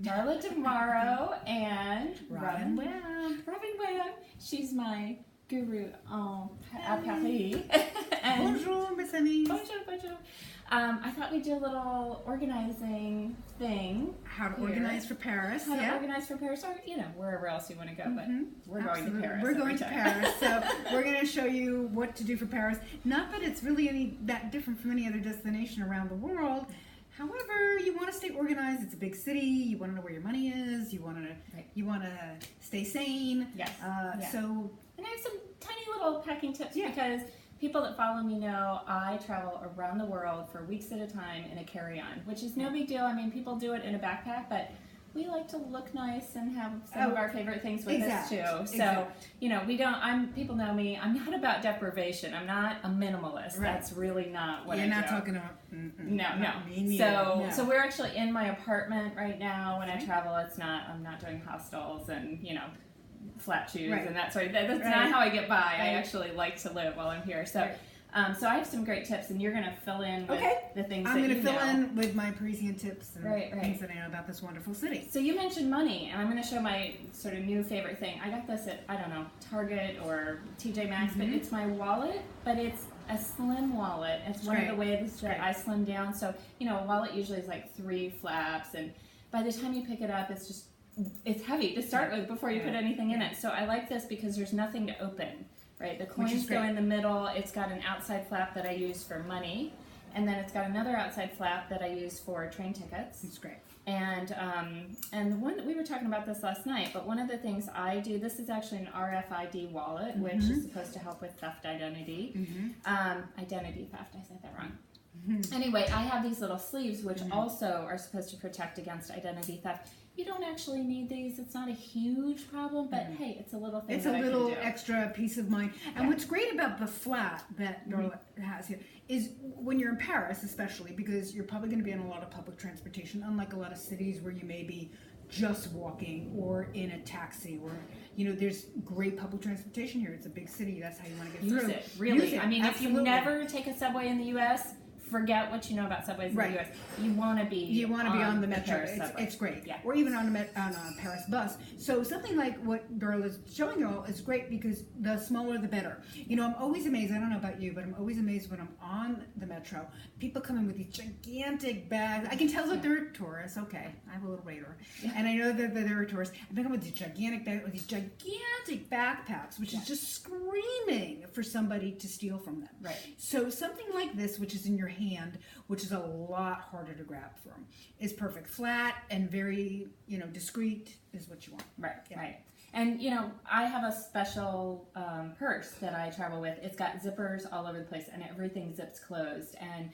Darla Tomorrow and Robin Webb. She's my guru à Paris. Bonjour, mes amis. Bonjour. I thought we'd do a little organizing thing. How to organize for Paris. How to organize for Paris, or wherever else you want to go. But we're going to Paris. We're going to Paris, so we're going to show you what to do for Paris. Not that it's really that different from any other destination around the world. However, you want to stay organized. It's a big city. You want to know where your money is. You want to stay sane. Yes. So, and I have some tiny little packing tips because people that follow me know I travel around the world for weeks at a time in a carry-on, which is no big deal. I mean, people do it in a backpack, but we like to look nice and have some of our favorite things with us too. So, people know me. I'm not about deprivation. I'm not a minimalist. Right. That's really not what I do. You're not talking about... No. So we're actually in my apartment right now. When I travel, I'm not doing hostels and, flat shoes and that sort of thing. That's not how I get by. I actually like to live while I'm here. So, so I have some great tips, and you're going to fill in with the things I'm going to fill in with my Parisian tips and things that I know about this wonderful city. So you mentioned money, and I'm going to show my sort of new favorite thing. I got this at, Target or TJ Maxx, but it's my wallet, but it's a slim wallet. It's one of the ways that I slim down. So, a wallet usually is like 3 flaps, and by the time you pick it up, it's heavy to start with before you put anything in it. So I like this because there's nothing to open, right? The coins go in the middle. It's got an outside flap that I use for money, and then it's got another outside flap that I use for train tickets. It's great. And the one that we were talking about this last night, but one of the things I do, this is actually an RFID wallet, which is supposed to help with theft identity. Identity theft, I said that wrong. Anyway, I have these little sleeves which also are supposed to protect against identity theft. You don't actually need these. It's not a huge problem, but hey, it's a little thing. It's a little extra peace of mind. And what's great about the flat that Darla has here is when you're in Paris, especially, because you're probably going to be in a lot of public transportation, unlike a lot of cities where you may be just walking or in a taxi, or there's great public transportation here. It's a big city. That's how you want to get through. Use it, really. Use it. I mean, if you never take a subway in the U.S., forget what you know about subways in the U.S. You want to be on the metro. It's great. Yeah. Or even on a Paris bus. So something like what Darla is showing you all is great because the smaller the better. I'm always amazed. I don't know about you, but I'm always amazed when I'm on the metro. People come in with these gigantic bags. I can tell that they're tourists. Okay, I have a little radar, and I know that they're tourists. And they come with these gigantic bags, with these gigantic backpacks, which is just screaming for somebody to steal from them. Right. So something like this, which is in your hand, which is a lot harder to grab from, is perfect. Flat and very, discreet is what you want. Right. And, I have a special purse that I travel with. It's got zippers all over the place, and everything zips closed. And,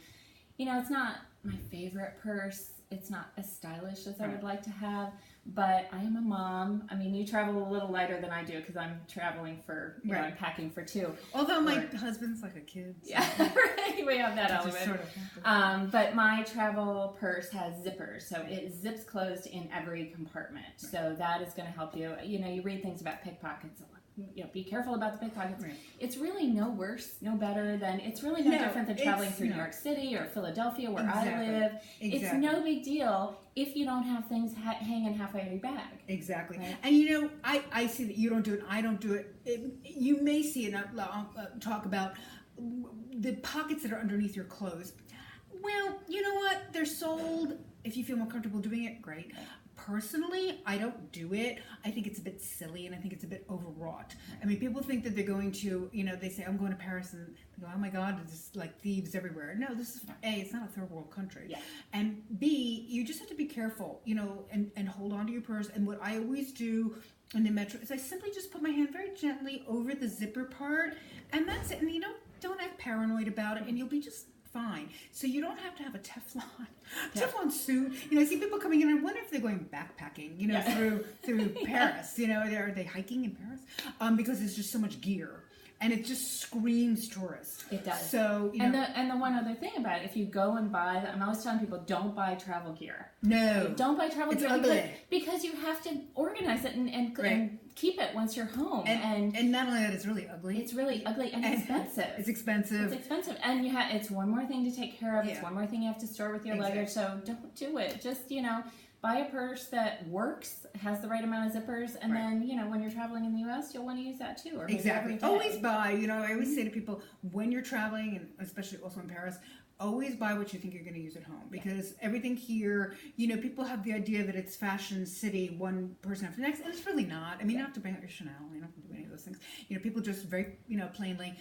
it's not my favorite purse. It's not as stylish as I would like to have, but I am a mom. I mean, you travel a little lighter than I do because I'm traveling for, I'm packing for 2. Although my husband's like a kid. So. Yeah, right. We have that element. Sort of but my travel purse has zippers, so it zips closed in every compartment. Right. So that is going to help you. You read things about pickpockets. Be careful about the pickpockets. Right. It's really no worse, no better than, it's really no different than traveling through New York City or Philadelphia where I live. It's no big deal if you don't have things hanging halfway in your bag. Exactly. Right? And I see that you don't do it, I don't do it. You may see it, I'll talk about the pockets that are underneath your clothes. Well, you know what? They're sold. If you feel more comfortable doing it, great. Personally, I don't do it. I think it's a bit silly, and I think it's a bit overwrought. I mean, people think that they're going to, they say, I'm going to Paris, and they go, oh my God, it's like thieves everywhere. No, this is, A, it's not a third world country. Yeah. And B, you just have to be careful, and hold on to your purse. And what I always do in the metro is I simply just put my hand very gently over the zipper part, and that's it. And don't act paranoid about it, and you'll be just fine. So you don't have to have a Teflon suit. I see people coming in, and I wonder if they're going backpacking, through Paris. Are they hiking in Paris? Because there's just so much gear. And it just screams tourist. It does. So, and the one other thing about it, if you go and buy, I'm always telling people, don't buy travel gear. No. Don't buy travel gear. Ugly. Because you have to organize it and keep it once you're home. And not only that, it's really ugly. It's really ugly and expensive. It's expensive. It's expensive. And it's one more thing to take care of. It's one more thing you have to store with your luggage. So don't do it. Just, buy a purse that works, has the right amount of zippers, and then, you know, when you're traveling in the U.S., you'll want to use that too. Or Exactly. Always buy, you know, I always say to people, when you're traveling, and especially also in Paris, always buy what you think you're going to use at home, because everything here, you know, people have the idea that it's fashion city, one person after the next, and it's really not. I mean, you don't have to bring out your Chanel, you don't have to do any of those things. You know, people just very, you know, plainly.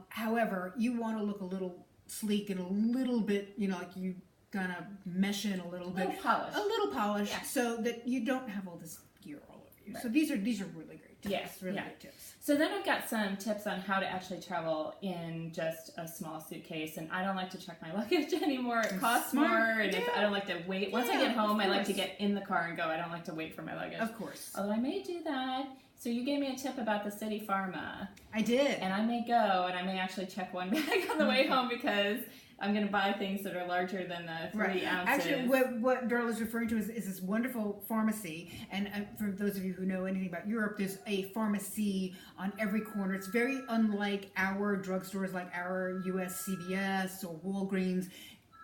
However, you want to look a little sleek and a little bit, you know, like you kind of mesh in a little bit. A little polish, so that you don't have all this gear all over you. So these are really great tips. Yes, really great tips. So then I've got some tips on how to actually travel in just a small suitcase, and I don't like to check my luggage anymore. It costs more, and I don't like to wait. Once I get home, I like to get in the car and go. I don't like to wait for my luggage. Of course. Although I may do that. So you gave me a tip about the City Pharma. I did. And I may go, and I may actually check one bag on the way home, because I'm going to buy things that are larger than the 3 ounces. Actually, what Darla is referring to is this wonderful pharmacy. And for those of you who know anything about Europe, there's a pharmacy on every corner. It's very unlike our drugstores, like our US CVS or Walgreens.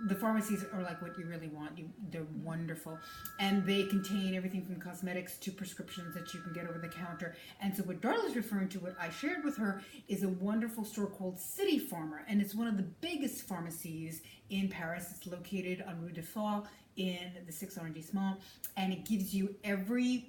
The pharmacies are like what you really want. They're wonderful. And they contain everything from cosmetics to prescriptions that you can get over the counter. And so what Darla's referring to, what I shared with her, is a wonderful store called City Pharma. And it's one of the biggest pharmacies in Paris. It's located on Rue de Fall in the 6th arrondissement. And it gives you every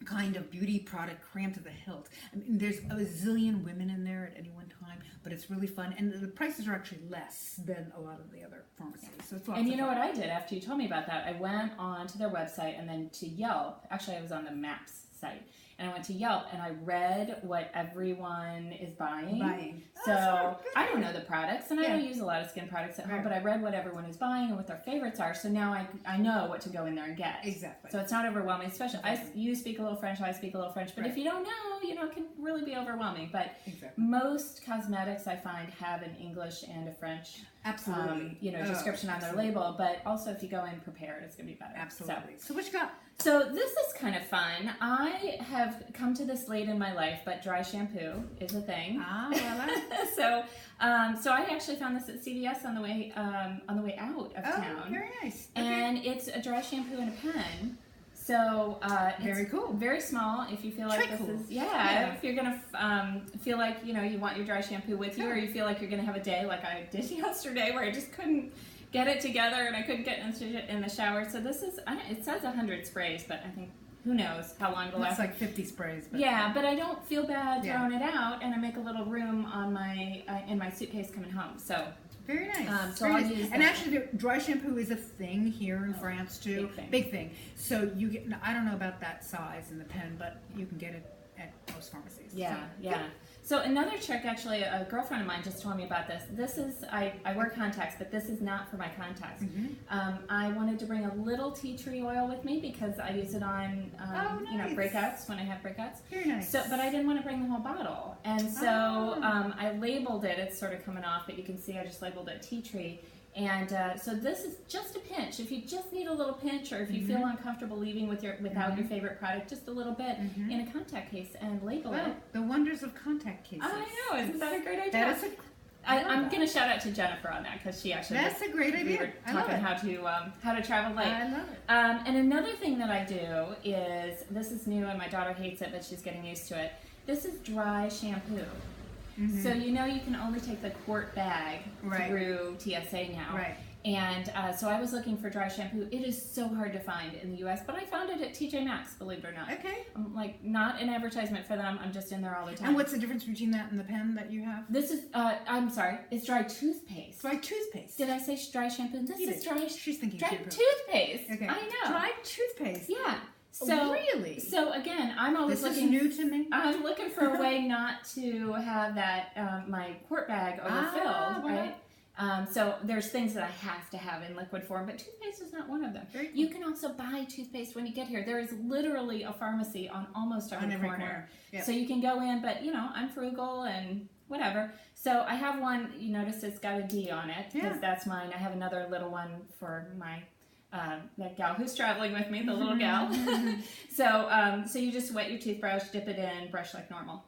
kind of beauty product crammed to the hilt. I mean, there's a zillion women in there at any one time, but it's really fun, and the prices are actually less than a lot of the other pharmacies. So it's lots and you of know fun. what I did after you told me about that? I went on to their website and then to Yelp. Actually, I was on the Maps site. And I went to Yelp and I read what everyone is buying. So I don't know the products, and I don't use a lot of skin products at home, but I read what everyone is buying and what their favorites are. So now I know what to go in there and get. Exactly. So it's not overwhelming. Especially, you speak a little French, I speak a little French. But if you don't know, you know, it can really be overwhelming. But most cosmetics I find have an English and a French description on their label. But also if you go in prepared, it's going to be better. Absolutely. So what you got? So this is kind of fun. I have come to this late in my life, but dry shampoo is a thing. So I actually found this at CVS on the way out of town. Oh, very nice. And it's a dry shampoo and a pen. So very cool, very small. If you feel like this is if you're gonna feel like you want your dry shampoo with you, or you feel like you're gonna have a day like I did yesterday where I just couldn't get it together and I couldn't get in the shower. So this is, it says 100 sprays, but I think, who knows how long it'll last. It's like 50 sprays. But but I don't feel bad throwing it out, and I make a little room on my in my suitcase coming home. So very nice. So I'll use that. And actually, the dry shampoo is a thing here in France too. Big thing. So you get, I don't know about that size in the pen, but you can get it at most pharmacies. So another trick, actually, a girlfriend of mine just told me about this. This is, I wear contacts, but this is not for my contacts. I wanted to bring a little tea tree oil with me because I use it on, breakouts, when I have breakouts. Very nice. So, but I didn't want to bring the whole bottle. And so I labeled it. It's sort of coming off, but you can see I just labeled it tea tree. And so this is just a pinch. If you just need a little pinch, or if you feel uncomfortable leaving without your favorite product, just a little bit in a contact case and label it. The wonders of contact cases. I know, isn't that a great idea? That is I'm going to shout out to Jennifer on that, because she actually. That's a great idea. We were talking how to travel light. I love it. And another thing that I do is, this is new and my daughter hates it, but she's getting used to it. This is dry shampoo. So you can only take the quart bag through TSA now. And so I was looking for dry shampoo. It is so hard to find in the U.S., but I found it at TJ Maxx, believe it or not. I'm like, not an advertisement for them. I'm just in there all the time. And what's the difference between that and the pen that you have? This is, I'm sorry, it's dry toothpaste. Dry toothpaste. Did I say dry shampoo? This is dry. She's thinking dry shampoo. Toothpaste. Okay. I know. Dry toothpaste. Yeah. So really? So again, I'm always looking. This is new to me. I'm looking for a way not to have that my quart bag overfilled, right? So there's things that I have to have in liquid form, but toothpaste is not one of them. Very cool. You can also buy toothpaste when you get here. There is literally a pharmacy on almost every corner. So you can go in, but I'm frugal and whatever. So I have one. You notice it's got a D on it because that's mine. I have another little one for my. That gal who's traveling with me, the little gal. So you just wet your toothbrush, dip it in, brush like normal.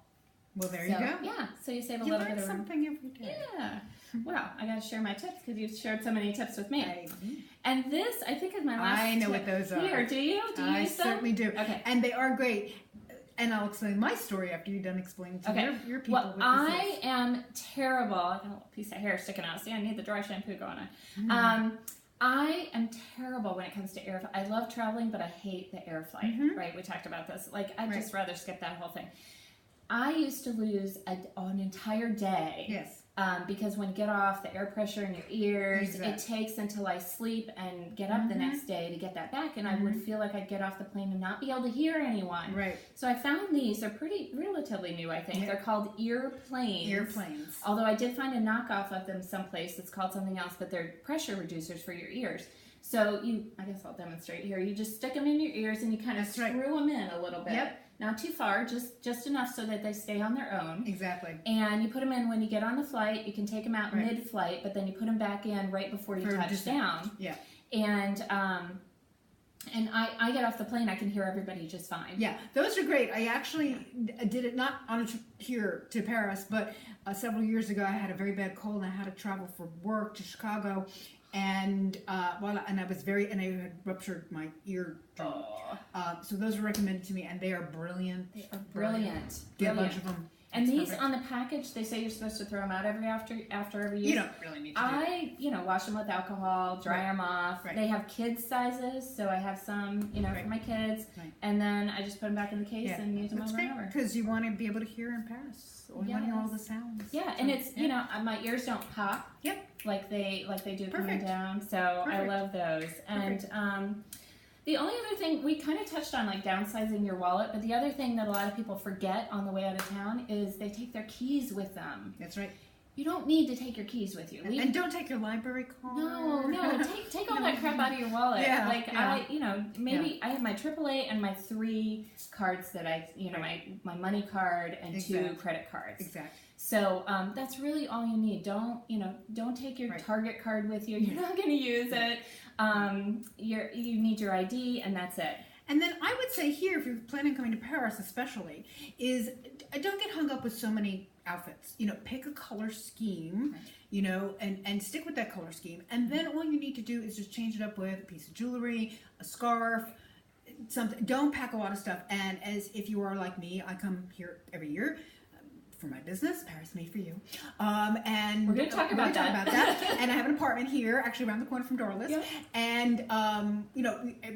Well, there you go. Yeah, so you save a You little learn bit of room. something every day. Yeah. Well, I got to share my tips because you've shared so many tips with me. And this, I think, is my last I know tip. what those are. Here, do you? Do you I use them? certainly do. Okay. And they are great. And I'll explain my story after you're done explaining to your people. Well, I am terrible. I got a little piece of hair sticking out. See, I need the dry shampoo going on. I am terrible when it comes to air. I love traveling, but I hate the air flight. Right? We talked about this. Like, I'd just rather skip that whole thing. I used to lose an entire day. Yes. Because when you get off, the air pressure in your ears, it takes until I sleep and get up the next day to get that back. And I would feel like I'd get off the plane and not be able to hear anyone. Right. So I found these. They're relatively new, I think. They're called earplanes. Earplanes. Although I did find a knockoff of them someplace that's called something else, but they're pressure reducers for your ears. So I guess I'll demonstrate here. You just stick them in your ears and you kind of screw them in a little bit. Yep. Not too far, just enough so that they stay on their own. Exactly. And you put them in when you get on the flight. You can take them out mid-flight, but then you put them back in right before you touch down. Yeah. And I get off the plane, I can hear everybody just fine. Yeah, those are great. I actually did it not on a trip here to Paris, but several years ago I had a very bad cold and I had to travel for work to Chicago. And I had ruptured my eardrum. So those were recommended to me, and they are brilliant. They are brilliant. Get a bunch of them. And these on the package, they say you're supposed to throw them out after every use. You don't really need to do wash them with alcohol, dry them off. Right. They have kids sizes, so I have some, for my kids. Right. And then I just put them back in the case and use them over and over. Because you want to be able to hear in Paris. Or you want to hear all the sounds. Yeah, and it's, my ears don't pop. Yep. Like they do coming down. So I love those. And the only other thing, we kind of touched on like downsizing your wallet, but the other thing that a lot of people forget on the way out of town is they take their keys with them. That's right. You don't need to take your keys with you. And don't take your library card. No, take all that crap out of your wallet. Maybe I have my AAA and my 3 cards that my money card and 2 credit cards. Exactly. So that's really all you need. Don't take your Target card with you. You're not going to use it. You need your ID, and that's it. And then I would say here, if you're planning on coming to Paris especially, is don't get hung up with so many outfits. Pick a color scheme, and stick with that color scheme. And then all you need to do is just change it up with a piece of jewelry, a scarf, something. Don't pack a lot of stuff. And as if you are like me, I come here every year for my business, Paris Made for You. And we're going to talk about that. And I have an apartment here, actually around the corner from Darlis. Yep. And,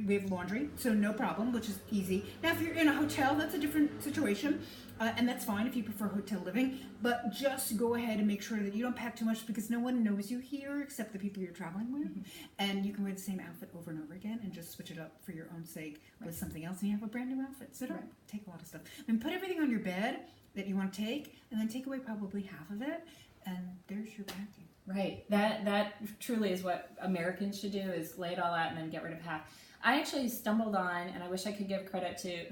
we have laundry, so no problem, which is easy. Now, if you're in a hotel, that's a different situation. And that's fine if you prefer hotel living. But just go ahead and make sure that you don't pack too much because no one knows you here except the people you're traveling with. And you can wear the same outfit over and over again and just switch it up for your own sake with something else. And you have a brand new outfit. So don't take a lot of stuff. And put everything on your bed that you want to take, and then take away probably half of it, and there's your packing. Right. That truly is what Americans should do, is lay it all out and then get rid of half. I actually stumbled on, and I wish I could give credit to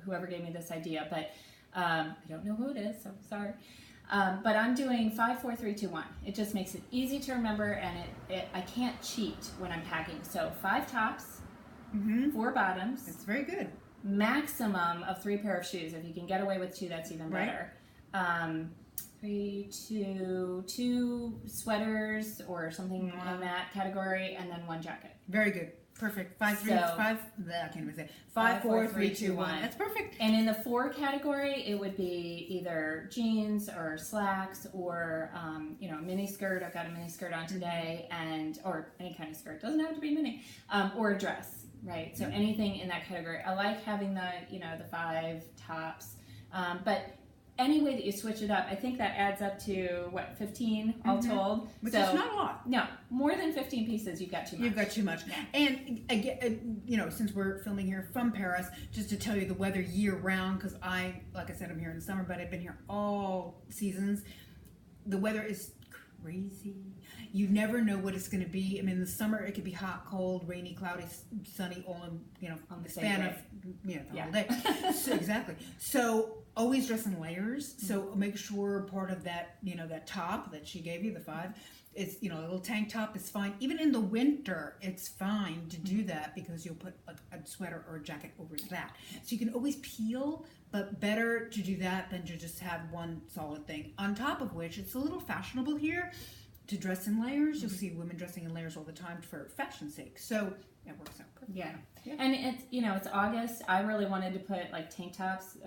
whoever gave me this idea, but I don't know who it is, so sorry. But I'm doing 5, 4, 3, 2, 1. It just makes it easy to remember, and I can't cheat when I'm packing. So 5 tops, 4 bottoms. It's very good. Maximum of 3 pair of shoes. If you can get away with 2, that's even better. 2 sweaters or something in that category, and then 1 jacket. Very good. Perfect. 5, 4, 3, 2, 1. That's perfect. And in the 4 category, it would be either jeans or slacks or a mini skirt. I've got a mini skirt on today, or any kind of skirt. Doesn't have to be mini. Or a dress. Right, so anything in that category. I like having the 5 tops, but any way that you switch it up, I think that adds up to 15 all told. Which is not a lot. No, more than 15 pieces, you've got too much. You've got too much. And again, since we're filming here from Paris, just to tell you the weather year round, because like I said, I'm here in the summer, but I've been here all seasons. The weather is crazy. You never know what it's going to be. I mean, in the summer it could be hot, cold, rainy, cloudy, sunny, all in on the span of the whole day. So, exactly. So always dress in layers. So make sure part of that that top that she gave you, the 5, it's, a little tank top is fine. Even in the winter, it's fine to do that because you'll put a sweater or a jacket over that. So you can always peel, but better to do that than to just have one solid thing. On top of which, it's a little fashionable here to dress in layers. You'll see women dressing in layers all the time for fashion's sake. So it works out perfect. Yeah. And it's, it's August. I really wanted to put like tank tops.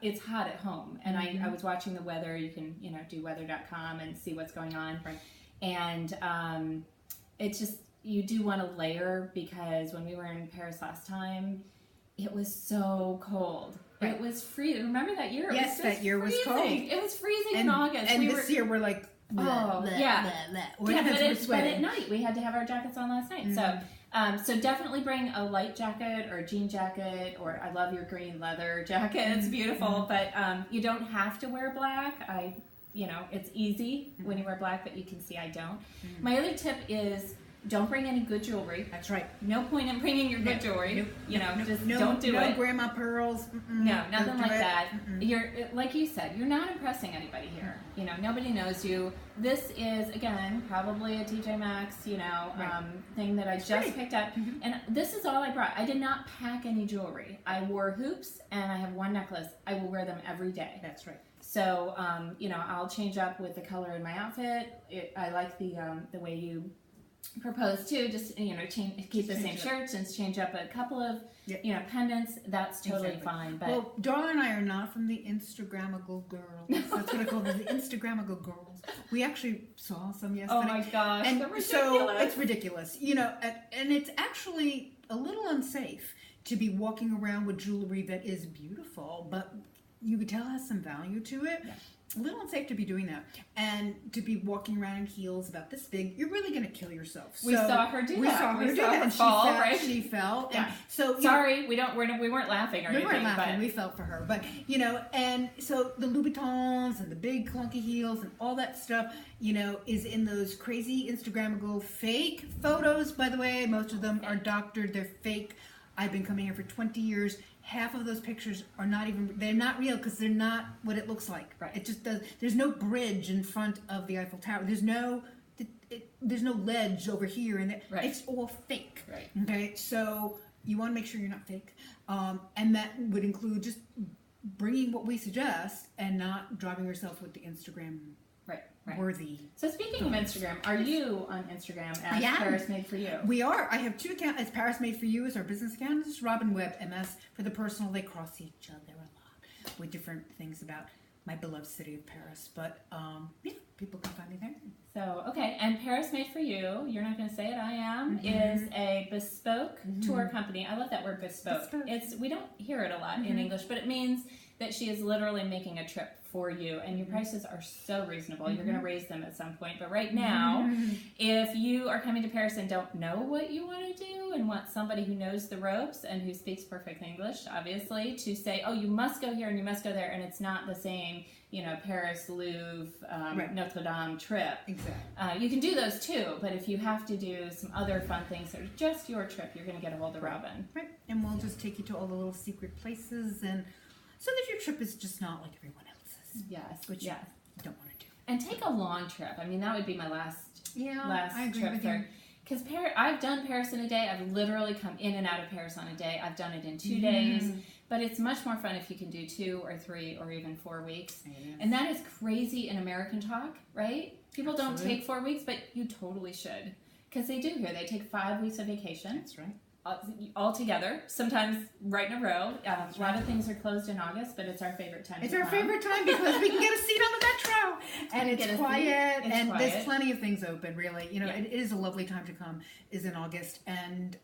It's hot at home, and I was watching the weather. You can, do weather.com and see what's going on. Right. And it's just, you do want to layer, because when we were in Paris last time, it was so cold. Right. It was freezing. Remember that year? Yes, that year was cold. It was freezing in August. And this year we're like, yeah, but at night we had to have our jackets on last night. So definitely bring a light jacket or a jean jacket, or I love your green leather jacket. It's beautiful, but you don't have to wear black. It's easy when you wear black, but you can see I don't. My other tip is, don't bring any good jewelry. That's right. No point in bringing your good jewelry. Just don't do it. No grandma pearls. No, nothing like that. You're, like you said, you're not impressing anybody here. Nobody knows you. This is, again, probably a TJ Maxx, thing that I just picked up. And this is all I brought. I did not pack any jewelry. I wore hoops, and I have one necklace. I will wear them every day. That's right. So, I'll change up with the color in my outfit. I like the way you propose too, just keep the same shirts and change up a couple of pendants. That's totally fine. But well, Darla and I are not from the Instagrammable girls. That's what I call them, the Instagrammable girls. We actually saw some yesterday. Oh my gosh, and they're ridiculous. So it's ridiculous, and it's actually a little unsafe to be walking around with jewelry that is beautiful, but you could tell has some value to it. Yeah. A little unsafe to be doing that, and to be walking around in heels about this big. You're really going to kill yourself. We saw her do that. We saw her do that, and fall, she fell. right? She fell. Yeah. And so sorry, we weren't laughing or anything. We weren't laughing. But we felt for her, but and so the Louboutins and the big clunky heels and all that stuff, is in those crazy Instagrammable fake photos. By the way, most of them are doctored. They're fake. I've been coming here for 20 years. Half of those pictures are they're not real because they're not what it looks like. Right. It just does. There's no bridge in front of the Eiffel Tower. There's no ledge over here, and right. It's all fake. Right. Okay, so you want to make sure you're not fake, and that would include just bringing what we suggest and not driving yourself with the Instagram worthy. So speaking of Instagram, are you on Instagram as Paris Made For You? We are. I have two accounts. As Paris Made For You is our business account. This is Robin Webb MS for the personal. They cross each other a lot with different things about my beloved city of Paris. But people can find me there. So, okay, and Paris Made For You, you're not going to say it, I am, is a bespoke tour company. I love that word, bespoke. We don't hear it a lot in English, but it means that she is literally making a trip for you, and your prices are so reasonable. You're going to raise them at some point, but right now, if you are coming to Paris and don't know what you want to do and want somebody who knows the ropes and who speaks perfect English, obviously, to say, oh, you must go here and you must go there, and it's not the same, Paris, Louvre, Notre Dame trip. Exactly. You can do those too, but if you have to do some other fun things that are just your trip, you're going to get a hold of Robin. Right, and we'll just take you to all the little secret places, and so that your trip is just not like everyone else's. Yes, which you don't want to do. And take a long trip. I mean, that would be my last I agree trip with there. you. Because I've done Paris in a day. I've literally come in and out of Paris on a day. I've done it in 2 days. But it's much more fun if you can do 2 or 3 or even 4 weeks. And that is crazy in American talk, right? People don't take 4 weeks, but you totally should. Because they do here. They take 5 weeks of vacation. That's right. All together, sometimes right in a row. A lot of things are closed in August, but it's our favorite time. It's our favorite time because we can get a seat on the metro, and it's quiet, and there's plenty of things open. Really, it is a lovely time to come. Is in August, and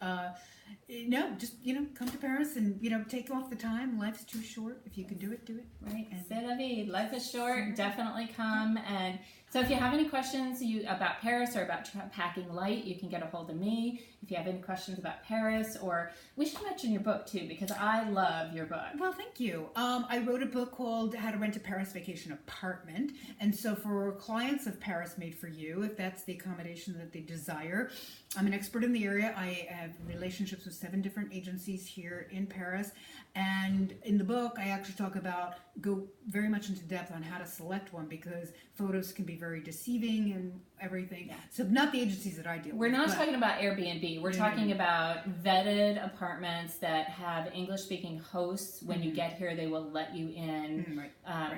just come to Paris and take off the time. Life's too short. If you can do it, do it. Right. C'est la vie. Life is short. Definitely come. And so if you have any questions about Paris or about packing light, you can get a hold of me. If you have any questions about Paris, or we should mention your book too, because I love your book. Well, thank you. I wrote a book called How to Rent a Paris Vacation Apartment. And so for clients of Paris Made For You, if that's the accommodation that they desire, I'm an expert in the area. I have relationships with 7 different agencies here in Paris. And in the book, I actually go very much into depth on how to select one, because photos can be very very deceiving and everything. Yeah. So not the agencies that I deal with. We're not talking about Airbnb. We're talking about vetted apartments that have English-speaking hosts. When you get here, they will let you in.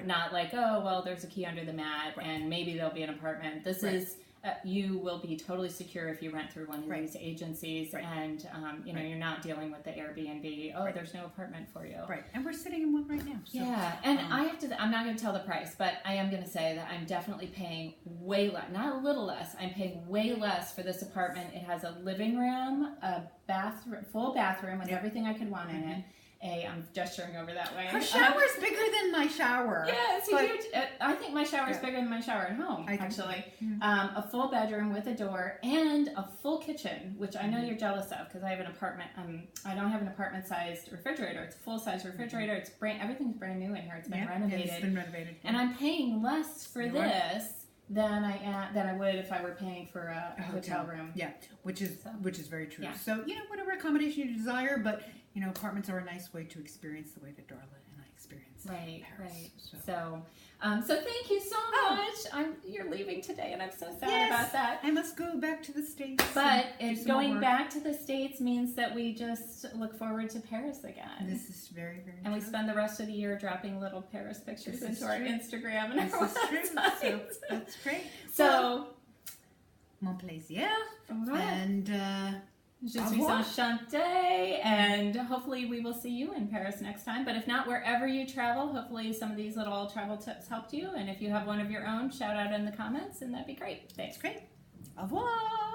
Not like, oh, well, there's a key under the mat, and maybe there'll be an apartment. This is... you will be totally secure if you rent through one of these agencies, and you know, you're not dealing with the Airbnb. Oh, there's no apartment for you. Right, and we're sitting in one right now. So, yeah, and I have to. I'm not going to tell the price, but I am going to say that I'm definitely paying way less, not a little less. I'm paying way less for this apartment. It has a living room, a bathroom, full bathroom with everything I could want in it. I'm gesturing over that way. Her shower's bigger than my shower. Yeah, it's huge. I think my shower is bigger than my shower at home, actually. A full bedroom with a door and a full kitchen, which I know you're jealous of because I have an apartment. I don't have an apartment-sized refrigerator. It's a full-size refrigerator. It's everything's brand new in here. It's been renovated. It's been renovated. And I'm paying less for this than I would if I were paying for a hotel room. Yeah, which is very true. Yeah. So, you know, whatever accommodation you desire, but, you know, apartments are a nice way to experience the way that Darla and I experience Paris. Right. So thank you so much. You're leaving today, and I'm so sad about that. I must go back to the States. But going back to the States means that we just look forward to Paris again. This is very, very And true. we spend the rest of the year dropping little Paris pictures into our Instagram and our This is true. So, that's great. So, mon plaisir. Right. And je suis enchantée, and hopefully we will see you in Paris next time. But if not, wherever you travel, hopefully some of these little travel tips helped you. And if you have one of your own, shout out in the comments, and that'd be great. Thanks. Great. Au revoir.